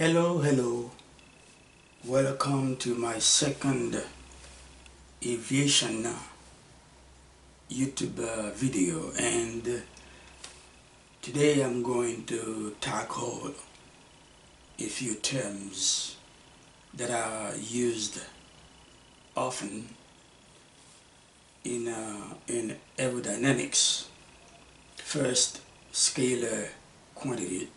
Hello, welcome to my second aviation YouTube video, and today I'm going to tackle a few terms that are used often in aerodynamics. First, scalar quantities.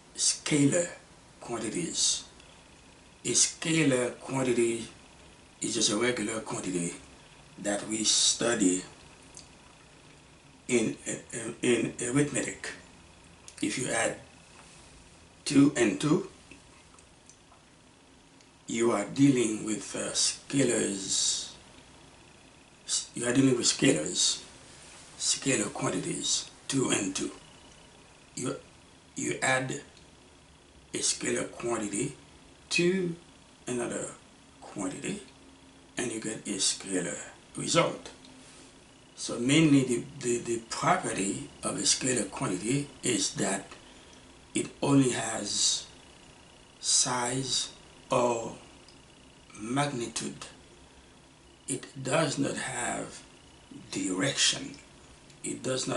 A scalar quantity is just a regular quantity that we study in arithmetic. If you add 2 and 2, you are dealing with scalars. You are dealing with scalars, scalar quantities, 2 and 2. You add a scalar quantity to another quantity and you get a scalar result. So mainly the property of a scalar quantity is that it only has size or magnitude. It does not have direction. It does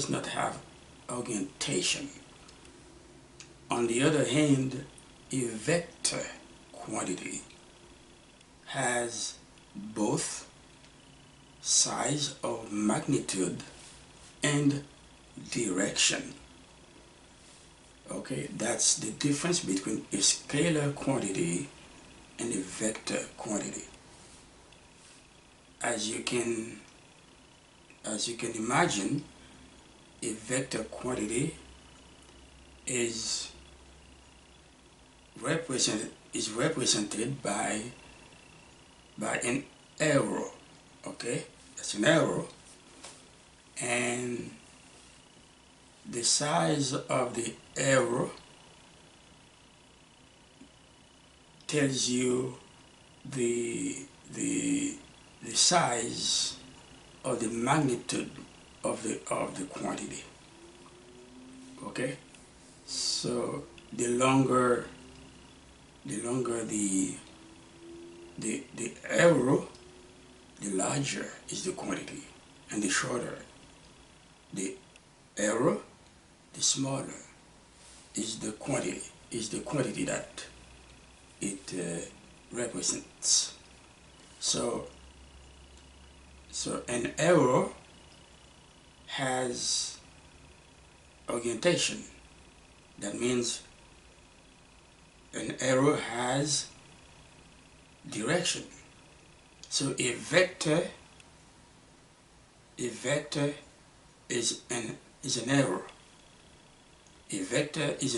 not have orientation. On the other hand, a vector quantity has both size or magnitude and direction. Okay, that's the difference between a scalar quantity and a vector quantity. As you can imagine, a vector quantity is represented by an arrow. Okay, that's an arrow, and the size of the arrow tells you the size or the magnitude of the quantity. Okay, so the longer the arrow, the larger is the quantity, and the shorter the arrow, the smaller is the quantity that it represents. So an arrow has orientation. That means an arrow has direction. So a vector is an arrow. A vector is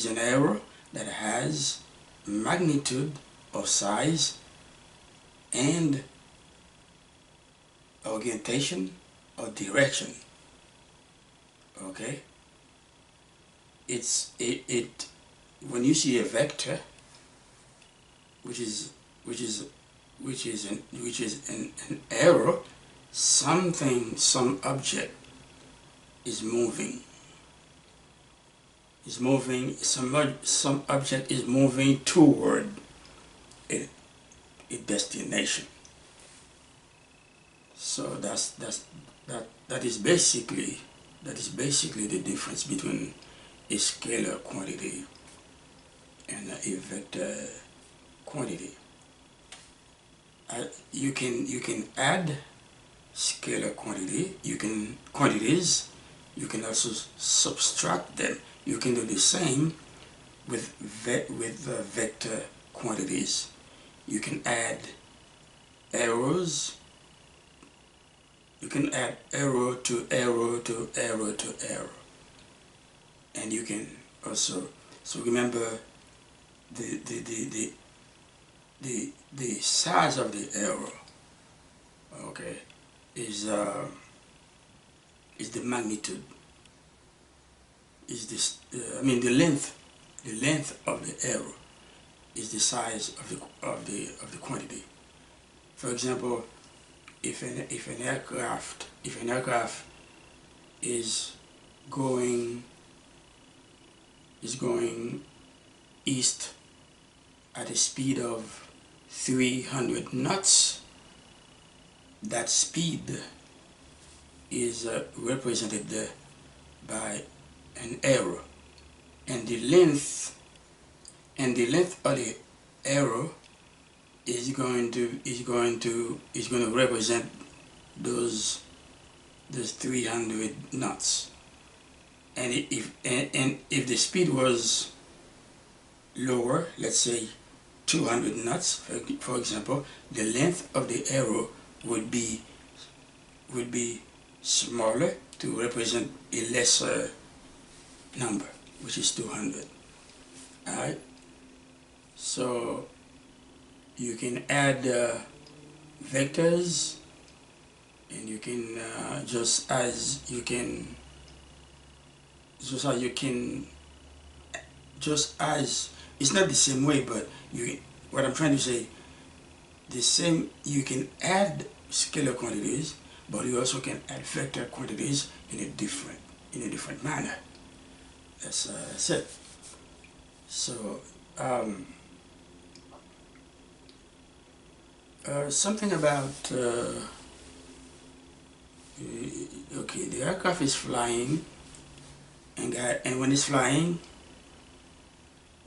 an arrow that has magnitude or size and orientation or direction. Okay? When you see a vector, which is an arrow, some object is moving. Some object is moving toward a destination. So that is basically the difference between a scalar quantity and a vector quantity. You can add scalar quantities. You can also subtract them. You can do the same with vector quantities. You can add arrows. You can add arrow to arrow to arrow to arrow. And you can also, so remember the size of the arrow, okay, is the magnitude, is this the length of the arrow is the size of the quantity. For example, if an aircraft is going east at a speed of 300 knots, that speed is represented by an arrow, and the length of the arrow is going to represent those 300 knots. And if the speed was lower, let's say 200 knots, for example, the length of the arrow would be smaller to represent a lesser number, which is 200. Alright, so you can add vectors, and you can just as you can it's not the same way, but what I'm trying to say, the same, you can add scalar quantities, but you also can add vector quantities in a different manner. That's it. So something about okay, the aircraft is flying, and when it's flying,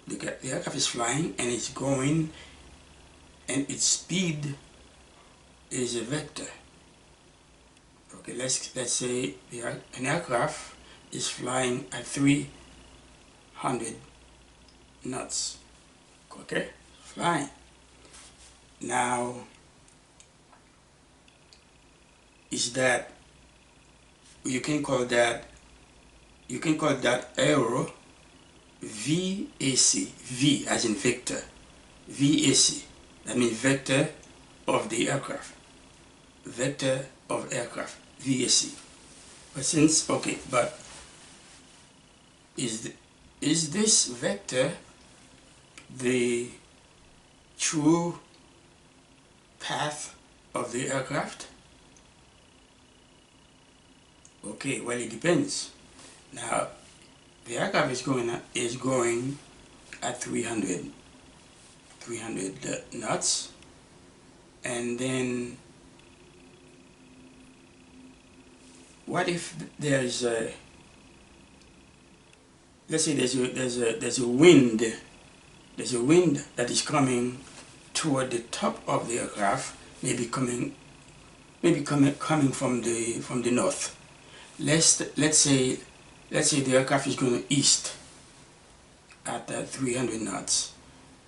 the aircraft is flying and it's going, and its speed is a vector. Okay, let's say an aircraft is flying at 300 knots. Okay, flying. Now, is that you can call that arrow VAC, V as in Victor, VAC. That means vector of the aircraft, vector of aircraft, VAC. But since, okay, but is this vector the true path of the aircraft? Okay, well, it depends. Now, the aircraft is going at 300 knots, and then what if there's a, let's say there's a wind that is coming toward the top of the aircraft, maybe coming from the north. Let's say the aircraft is going east at 300 knots,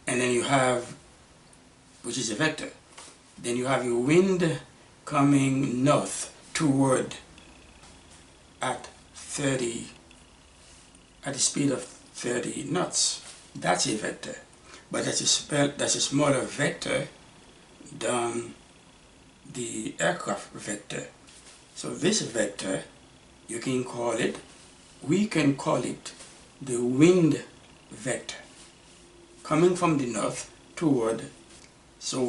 and then you have, which is a vector, then you have a wind coming north toward at the speed of 30 knots. That's a vector, but that's a smaller vector than the aircraft vector. So this vector, we can call it the wind vector, coming from the north toward. So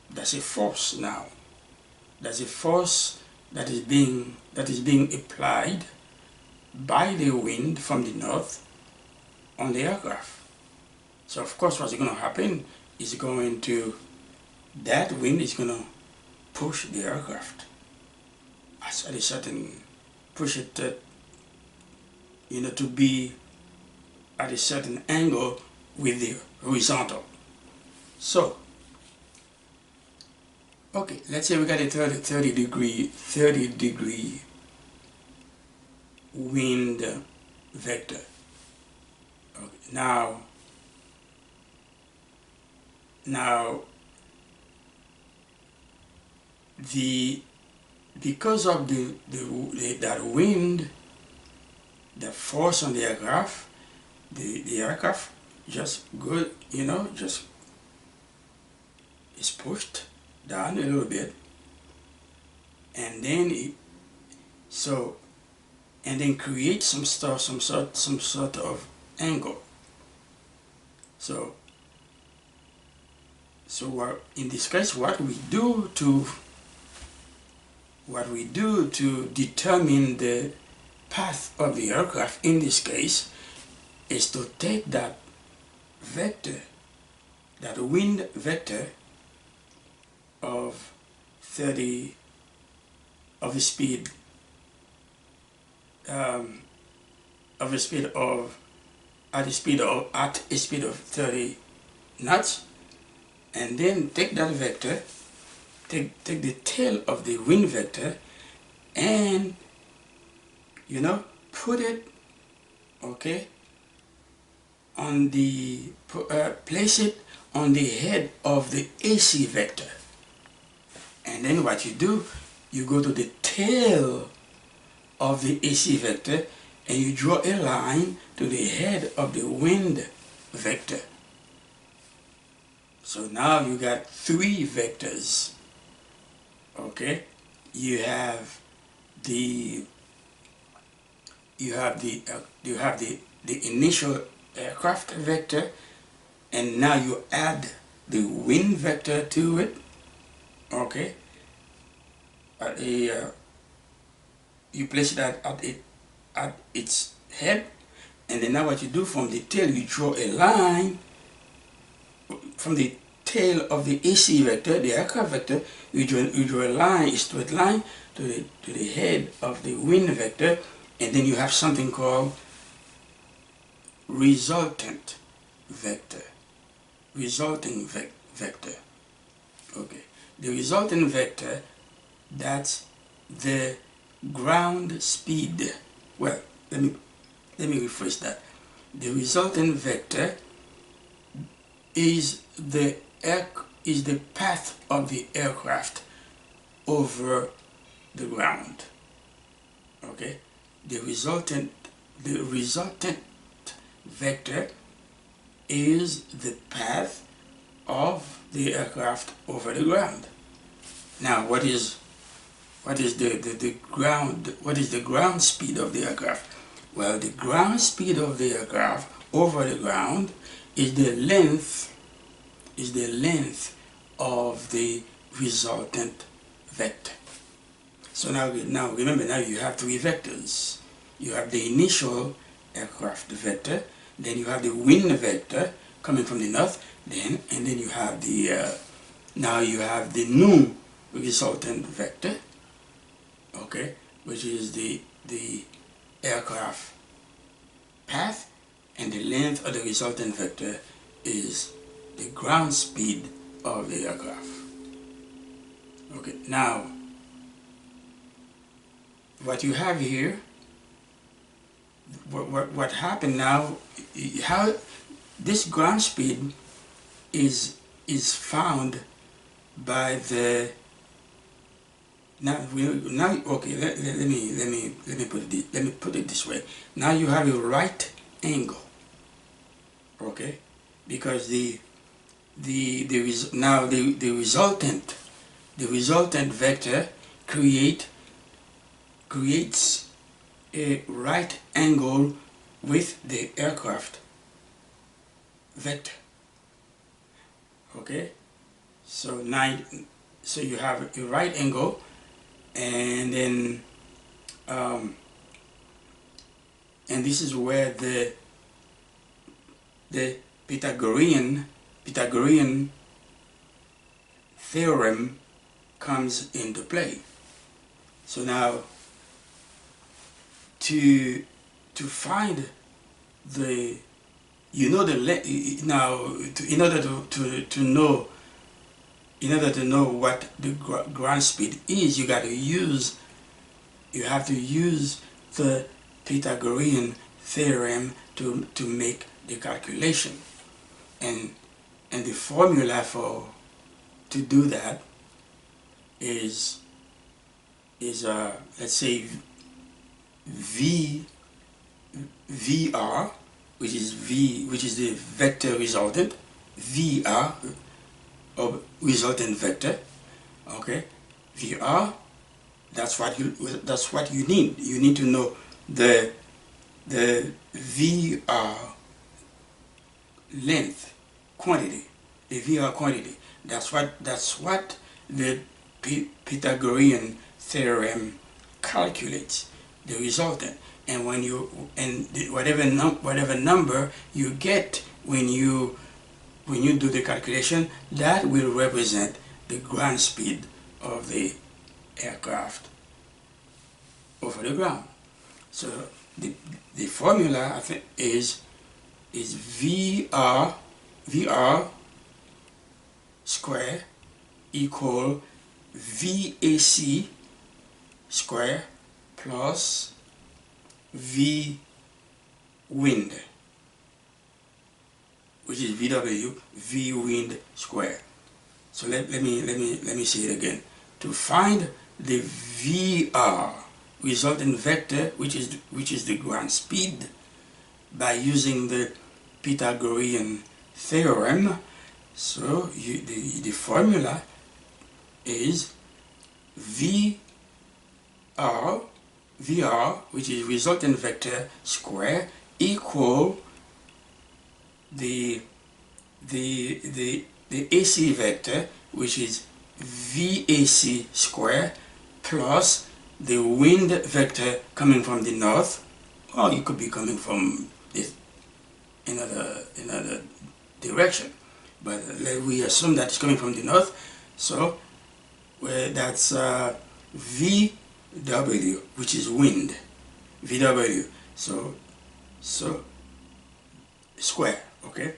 that's a force now. That's a force that is being applied by the wind from the north on the aircraft. So of course what's going to happen is that wind is going to push the aircraft at a certain, push it to be at a certain angle with the horizontal. So okay, let's say we got a 30 degree wind vector. Okay, now because of that wind, the force on the aircraft, the aircraft just is pushed down a little bit, and then create some sort of angle. So in this case, what we do to determine the path of the aircraft in this case is to take that vector, that wind vector of 30 of a speed of a speed of at a speed of 30 knots, and then take that vector, take the tail of the wind vector, and put it, okay, on the place it on the head of the AC vector. And then what you do, you go to the tail of the AC vector and you draw a line to the head of the wind vector. So now you got three vectors. Okay, you have the initial aircraft vector, and now you add the wind vector to it. Okay, you place it at its head, and then now what you do, from the tail you draw a line from the tail of the AC vector, the aircraft vector. You draw a line, a straight line to the head of the wind vector, and then you have something called resultant vector, resulting vector. Okay, the resultant vector, that's the ground speed. Well, let me rephrase that. The resultant vector is the path of the aircraft over the ground. Okay, the resultant vector is the path of the aircraft over the ground. Now, what is the ground speed of the aircraft? Well, the ground speed of the aircraft over the ground is the length of the resultant vector. So now remember, now you have three vectors. You have the initial aircraft vector, then you have the wind vector coming from the north, and then you have the now you have the new resultant vector, okay, which is the aircraft path, and the length of the resultant vector is the ground speed of the aircraft. Okay, now what you have here, what happened now, how this ground speed is found by the okay, let me put it this way. Now you have a right angle, okay, because the resultant vector creates a right angle with the aircraft vector. Okay, so you have a right angle, and then and this is where the Pythagorean theorem comes into play. So now to find the in order to know what the ground speed is, you have to use the Pythagorean theorem to make the calculation, and the formula to do that is let's say VR, which is the vector resultant, VR of resultant vector. Okay, VR, that's what you need. You need to know the VR length quantity, the VR quantity. That's what the Pythagorean theorem calculates, the resultant. And when whatever number you get when you do the calculation, that will represent the ground speed of the aircraft over the ground. So the formula, I think, is VR square equal VAC square plus V wind, which is VW V wind square. So let me say it again. To find the VR resultant vector, which is the ground speed, by using the Pythagorean theorem, so the formula is VR, which is resultant vector square, equal the AC vector, which is VAC square, plus the wind vector coming from the north, or it could be coming from this another direction, but we assume that it's coming from the north, so that's VW, which is wind, VW, so square, okay,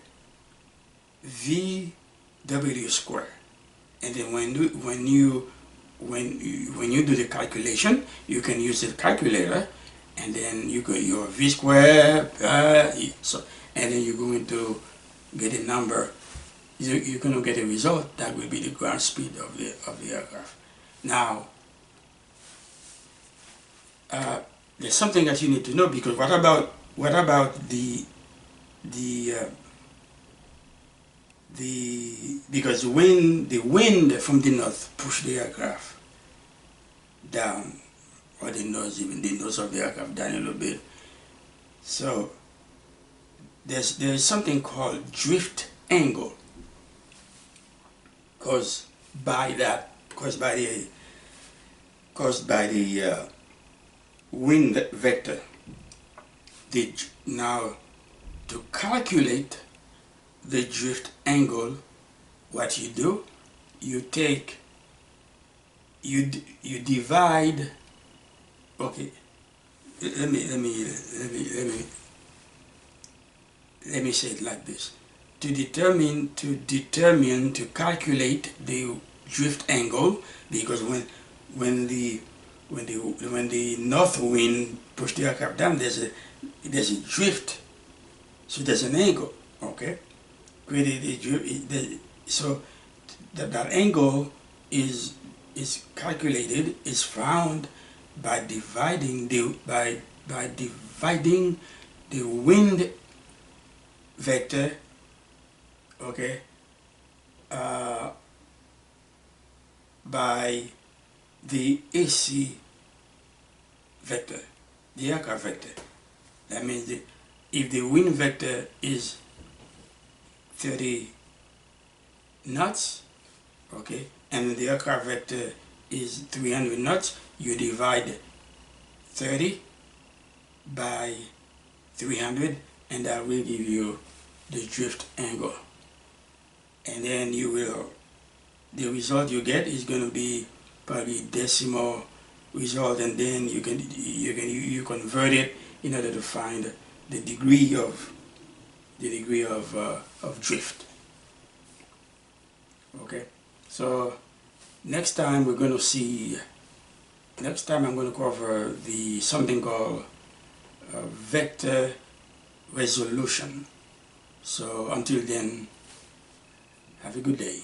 VW square. And then when you do the calculation, you can use the calculator, and then you go your V square, so, and then you're going to get a number. You're going to get a result that will be the ground speed of the aircraft. Now, there's something that you need to know, because what about because the wind from the north pushed the aircraft down, or the nose of the aircraft down a little bit. So there's something called drift angle caused by the wind vector. Now, to calculate the drift angle, what you do, you divide. Okay, let me say it like this. To calculate the drift angle, because when the north wind pushes the aircraft down, there's a drift, so there's an angle, okay? So that angle is calculated, is found by dividing the wind vector, okay, by the AC vector, the aircraft vector. That means if the wind vector is 30 knots, okay, and the aircraft vector is 300 knots, you divide 30 by 300, and that will give you the drift angle. And then the result you get is going to be probably decimal result, and then you convert it in order to find the degree of drift. Okay, so next time I'm going to cover something called vector resolution. So until then, have a good day.